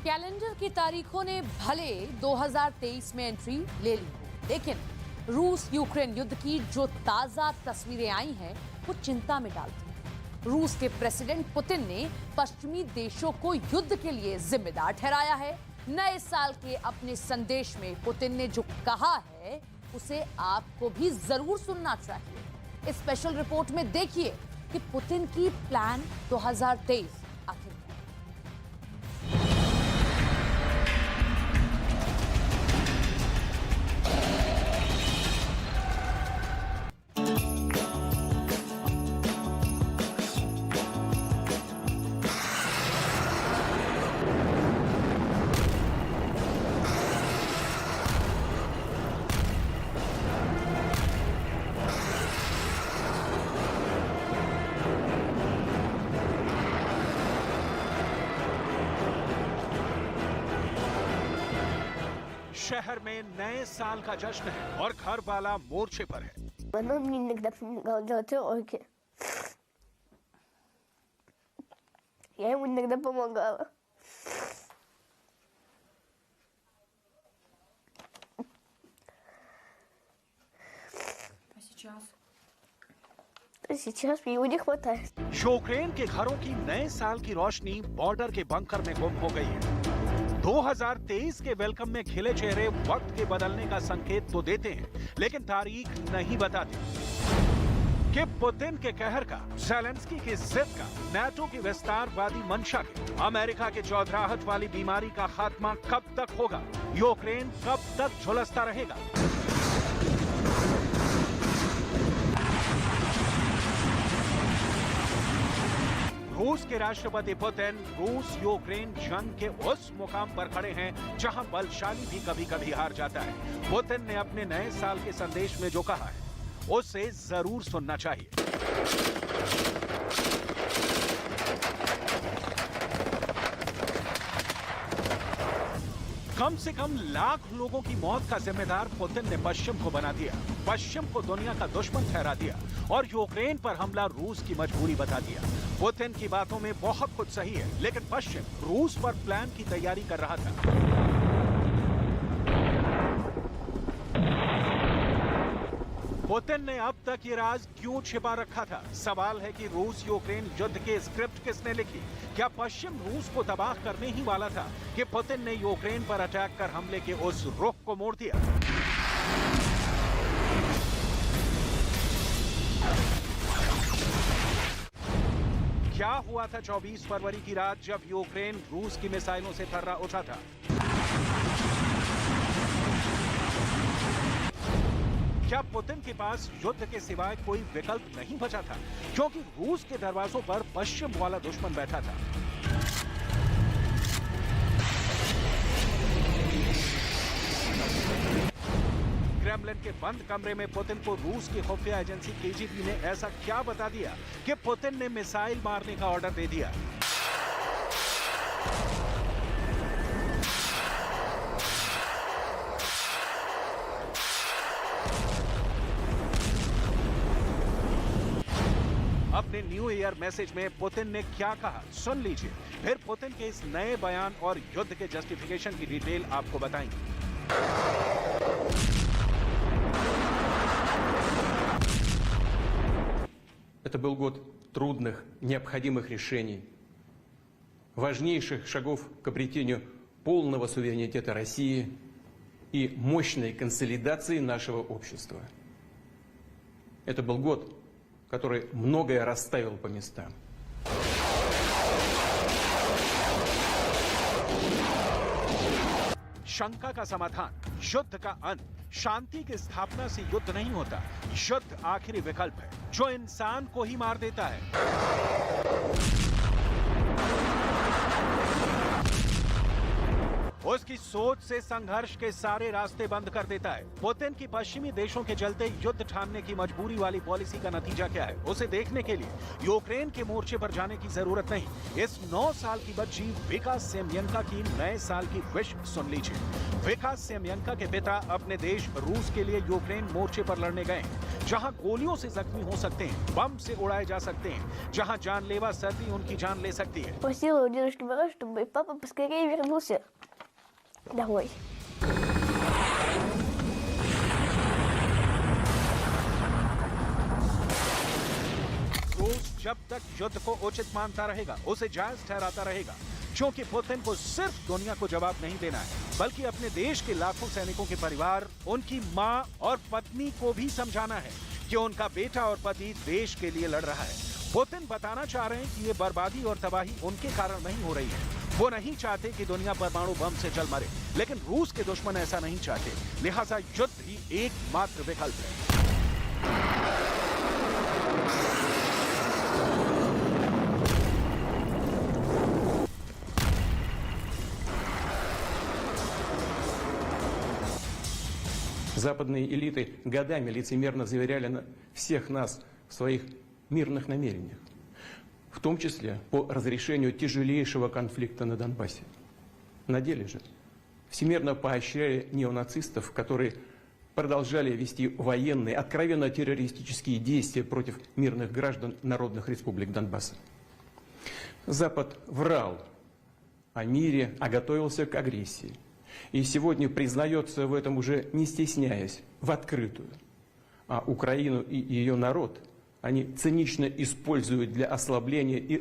Calendar की तारीखों ने भले 2023 में एंट्री ले ली हो, लेकिन रूस यूक्रेन युद्ध की जो ताजा तस्वीरें आई हैं वो चिंता में डालती हैं। रूस के प्रेसिडेंट पुतिन ने पश्चिमी देशों को युद्ध के लिए जिम्मेदार ठहराया है। नए साल के अपने संदेश में पुतिन ने जो कहा है उसे आपको भी जरूर सुनना चाहिए। इस स्पेशल रिपोर्ट में देखिए कि पुतिन की प्लान 2023 आखिर क्या है। शहर में नए साल का जश्न है और घर वाला मोर्चे पर है। Потом мне иногда помогал делать уроки. Я ему иногда помогала. А сейчас? А сейчас мне его не хватает. यूक्रेन के घरों की नए साल की रोशनी बॉर्डर के बंकर में गुम हो गई है। 2023 के वेलकम में खिले चेहरे वक्त के बदलने का संकेत तो देते हैं, लेकिन तारीख नहीं बताती कि पुतिन के कहर का, ज़ेलेंस्की की जिद का, नाटो की विस्तारवादी मंशा के, अमेरिका के चौधराहट वाली बीमारी का खात्मा कब तक होगा, यूक्रेन कब तक झुलसता रहेगा। रूस के राष्ट्रपति पुतिन रूस यूक्रेन जंग के उस मुकाम पर खड़े हैं जहां बलशाली भी कभी कभी हार जाता है। पुतिन ने अपने नए साल के संदेश में जो कहा है उसे जरूर सुनना चाहिए। कम से कम लाख लोगों की मौत का जिम्मेदार पुतिन ने पश्चिम को बना दिया, पश्चिम को दुनिया का दुश्मन ठहरा दिया और यूक्रेन पर हमला रूस की मजबूरी बता दिया। पुतिन की बातों में बहुत कुछ सही है, लेकिन पश्चिम रूस पर प्लान की तैयारी कर रहा था। पुतिन ने अब तक ये राज क्यों छिपा रखा था? सवाल है कि रूस यूक्रेन युद्ध के स्क्रिप्ट किसने लिखी? क्या पश्चिम रूस को तबाह करने ही वाला था कि पुतिन ने यूक्रेन पर अटैक कर हमले के उस रुख को मोड़ दिया? क्या हुआ था 24 फरवरी की रात जब यूक्रेन रूस की मिसाइलों से थर्रा उठा था? क्या पुतिन के पास युद्ध के सिवाय कोई विकल्प नहीं बचा था, क्योंकि रूस के दरवाजों पर पश्चिम वाला दुश्मन बैठा था? क्रेमलिन के बंद कमरे में पुतिन को रूस की खुफिया एजेंसी केजीबी ने ऐसा क्या बता दिया कि पुतिन ने मिसाइल मारने का ऑर्डर दे दिया? अपने न्यू ईयर मैसेज में पुतिन ने क्या कहा, सुन लीजिए, फिर पुतिन के इस नए बयान और युद्ध के जस्टिफिकेशन की डिटेल आपको बताएंगे। Это был год трудных, необходимых решений, важнейших шагов к обретению полного суверенитета России и мощной консолидации нашего общества. Это был год, который многое расставил по местам. शंका का समाधान, युद्ध का अंत, शांति की स्थापना से युद्ध नहीं होता। युद्ध आखिरी विकल्प है जो इंसान को ही मार देता है। उसकी सोच से संघर्ष के सारे रास्ते बंद कर देता है। पुतिन की पश्चिमी देशों के चलते युद्ध ठानने की मजबूरी वाली पॉलिसी का नतीजा क्या है, उसे देखने के लिए यूक्रेन के मोर्चे पर जाने की जरूरत नहीं। इस 9 साल की बच्ची विका सेमेन्का की नए साल की विश सुन लीजिए। विका सेमेन्का के पिता अपने देश रूस के लिए यूक्रेन मोर्चे पर लड़ने गए, जहां गोलियों से जख्मी हो सकते हैं, बम से उड़ाए जा सकते हैं, जहां जानलेवा सर्दी उनकी जान ले सकती है। Просила у дедушки Мороза, чтобы папа поскорее вернулся домой. रूस जब तक युद्ध को उचित मानता रहेगा, उसे जायज ठहराता रहेगा, क्योंकि पुतिन को सिर्फ दुनिया को जवाब नहीं देना है, बल्कि अपने देश के लाखों सैनिकों के परिवार, उनकी मां और पत्नी को भी समझाना है कि उनका बेटा और पति देश के लिए लड़ रहा है। पुतिन बताना चाह रहे हैं कि ये बर्बादी और तबाही उनके कारण नहीं हो रही है। वो नहीं चाहते कि दुनिया परमाणु बम से जल मरे, लेकिन रूस के दुश्मन ऐसा नहीं चाहते, लिहाजा युद्ध ही एकमात्र विकल्प है। Западные элиты годами лицемерно заверяли всех нас в своих мирных намерениях, в том числе по разрешению тяжелейшего конфликта на Донбассе. На деле же всемирно поощряли неонацистов, которые продолжали вести военные, откровенно террористические действия против мирных граждан народных республик Донбасса. Запад врал о мире, а готовился к агрессии. И сегодня признается в этом уже не стесняясь, в открытую. А Украину и ее народ они цинично используют для ослабления и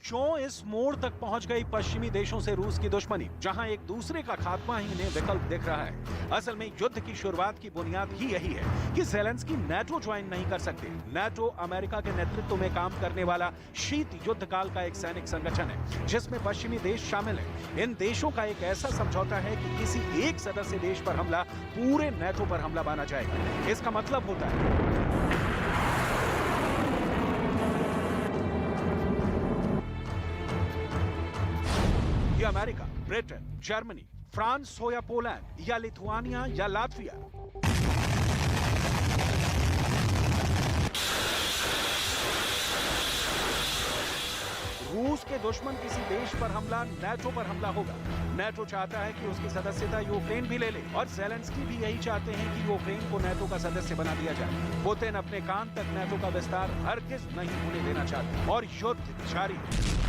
क्यों इस मोड़ तक पहुंच गई पश्चिमी देशों से रूस की दुश्मनी, जहां एक दूसरे का खात्मा ही इन्हें विकल्प दिख रहा है। असल में युद्ध की शुरुआत की बुनियाद ही यही है कि ज़ेलेंस्की नाटो ज्वाइन नहीं कर सकते। नाटो अमेरिका के नेतृत्व में काम करने वाला शीत युद्ध काल का एक सैनिक संगठन है, जिसमें पश्चिमी देश शामिल है। इन देशों का एक ऐसा समझौता है कि किसी एक सदस्य देश पर हमला पूरे नाटो पर हमला माना जाएगा। इसका मतलब होता है ये अमेरिका, ब्रिटेन, जर्मनी, फ्रांस हो या पोलैंड या लिथुआनिया या लातविया, रूस के दुश्मन किसी देश पर हमला नाटो पर हमला होगा। नाटो चाहता है कि उसकी सदस्यता यूक्रेन भी ले ले और ज़ेलेंस्की भी यही चाहते हैं कि यूक्रेन को नाटो का सदस्य बना दिया जाए। पुतिन अपने कान तक नाटो का विस्तार हरगिज नहीं होने देना चाहते और युद्ध जारी है।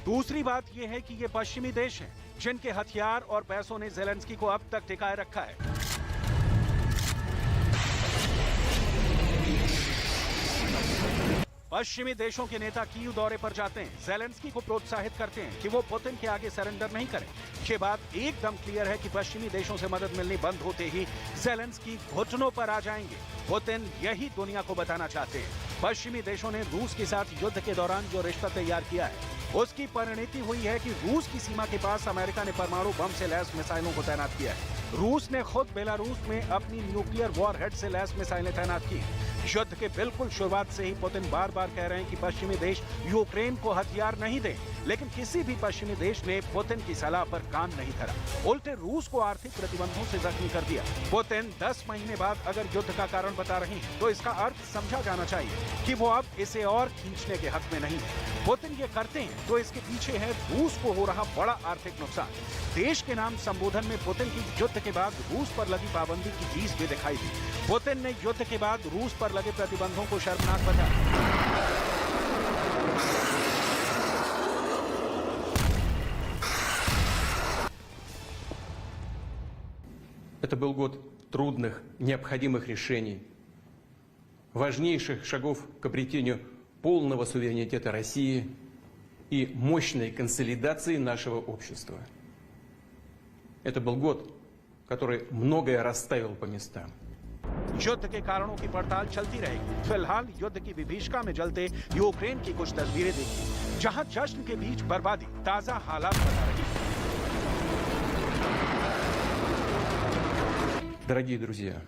दूसरी बात यह है कि ये पश्चिमी देश हैं, जिनके हथियार और पैसों ने ज़ेलेंस्की को अब तक टिकाए रखा है। पश्चिमी देशों के नेता कीव दौरे पर जाते हैं, ज़ेलेंस्की को प्रोत्साहित करते हैं कि वो पुतिन के आगे सरेंडर नहीं करें। ये बात एकदम क्लियर है कि पश्चिमी देशों से मदद मिलनी बंद होते ही ज़ेलेंस्की घुटनों पर आ जाएंगे। पुतिन यही दुनिया को बताना चाहते हैं। पश्चिमी देशों ने रूस के साथ युद्ध के दौरान जो रिश्ता तैयार किया है, उसकी परिणति हुई है कि रूस की सीमा के पास अमेरिका ने परमाणु बम से लैस मिसाइलों को तैनात किया है। रूस ने खुद बेलारूस में अपनी न्यूक्लियर वॉरहेड से लैस मिसाइलें तैनात की। युद्ध के बिल्कुल शुरुआत से ही पुतिन बार बार कह रहे हैं कि पश्चिमी देश यूक्रेन को हथियार नहीं दें, लेकिन किसी भी पश्चिमी देश ने पुतिन की सलाह पर कान नहीं धरा, उल्टे रूस को आर्थिक प्रतिबंधों से जख्मी कर दिया। पुतिन 10 महीने बाद अगर युद्ध का कारण बता रहे हैं, तो इसका अर्थ समझा जाना चाहिए कि वो अब इसे और खींचने के हक में नहीं है। पुतिन ये करते हैं तो इसके पीछे है रूस को हो रहा बड़ा आर्थिक नुकसान। देश के नाम संबोधन में पुतिन की युद्ध के बाद रूस पर लगी पाबंदी की चीज भी दिखाई दी। पुतिन ने युद्ध के बाद रूस पर लगे प्रतिबंधों को शर्मनाक बताया। Это был год трудных, необходимых решений, важнейших шагов к обретению полного суверенитета России и мощной консолидации нашего общества. Это был год, который многое расставил по местам. युद्ध के कारणों की पड़ताल चलती रहेगी। फिलहाल युद्ध की विभीषिका में जलते यूक्रेन की कुछ तस्वीरें देखिए, जहां जश्न के बीच बर्बादी ताजा हालात बता रही है। Дорогие друзья,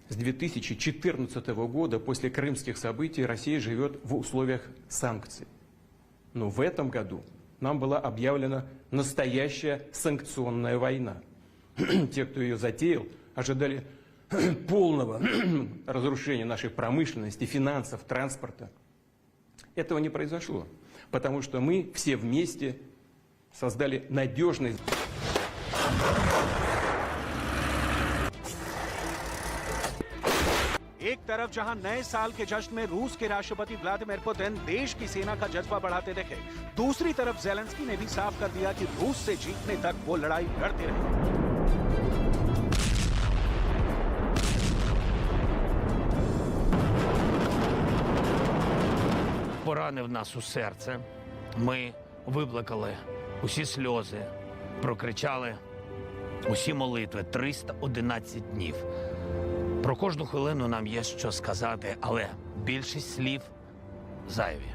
с 2014 года, после крымских событий, Россия живет в условиях санкций. Но в этом году нам была объявлена настоящая санкционная война. Те, кто ее затеял, ожидали полного разрушения нашей промышленности, финансов, транспорта. Этого не произошло, потому что мы все вместе создали надежный... एक तरफ जहां नए साल के जश्न में रूस के राष्ट्रपति व्लादिमीर पुतिन देश की सेना का जज्बा बढ़ाते दिखे, दूसरी तरफ ज़ेलेंस्की ने भी साफ कर दिया कि रूस से जीतने तक वो लड़ाई लड़ते रहेंगे। Поранив нас у серце. Ми виплакали усі сльози, прокричали усі молитви 311 днів. Про кожну хвилину нам є що сказати, але більшість слів зайві.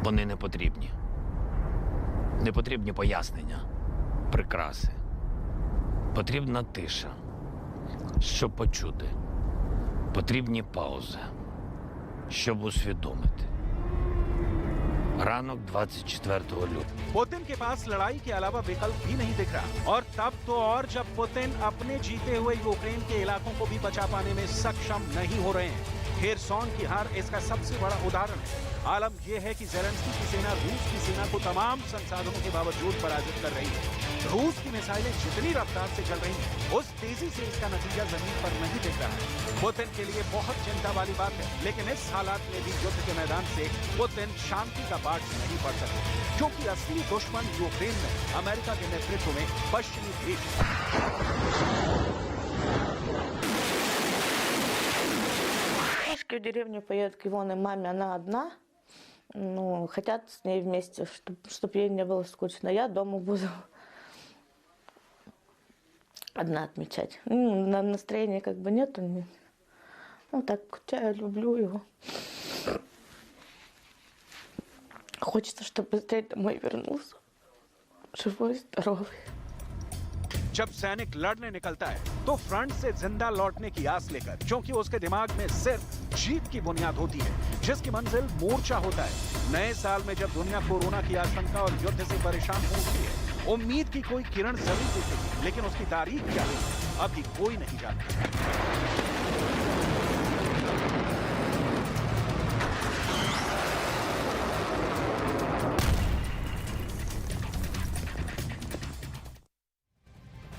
Вони не потрібні. Не потрібні пояснення, прикраси. Потрібна тиша, щоб почути. Потрібні паузи, щоб усвідомити. ранок 24 лютого. पुतिन के पास लड़ाई के अलावा विकल्प भी नहीं दिख रहा, और तब तो और जब पुतिन अपने जीते हुए यूक्रेन के इलाकों को भी बचा पाने में सक्षम नहीं हो रहे हैं। खेरसॉन की हार इसका सबसे बड़ा उदाहरण है। आलम यह है कि ज़ेलेंस्की की सेना रूस की सेना को तमाम संसाधनों के बावजूद पराजित कर रही है। रूस की मिसाइलें जितनी रफ्तार से चल रही हैं, उस तेजी से इसका नतीजा जमीन पर नहीं दिख रहा है। पुतिन के लिए बहुत चिंता वाली बात है, लेकिन इस हालात में भी युद्ध के मैदान से पुतिन शांति का पाठ नहीं पढ़ सकते, क्योंकि असली दुश्मन यूक्रेन में अमेरिका के नेतृत्व में पश्चिमी देश है। В деревню поедет к Ивоне маме, она одна. Ну, хотят с ней вместе, чтобы ей не было скучно. Я дома буду одна отмечать. Ну, на настроения как бы нету. Ну, так, я люблю его. Хочется, чтобы быстрее домой вернулся. Живой, здоровый. जब सैनिक लड़ने निकलता है तो फ्रंट से जिंदा लौटने की आस लेकर, क्योंकि उसके दिमाग में सिर्फ जीत की बुनियाद होती है, जिसकी मंजिल मोर्चा होता है। नए साल में जब दुनिया कोरोना की आशंका और युद्ध से परेशान हो उठती है, उम्मीद की कोई किरण जरूर दिखेगी, लेकिन उसकी तारीख क्या है अभी कोई नहीं जानता।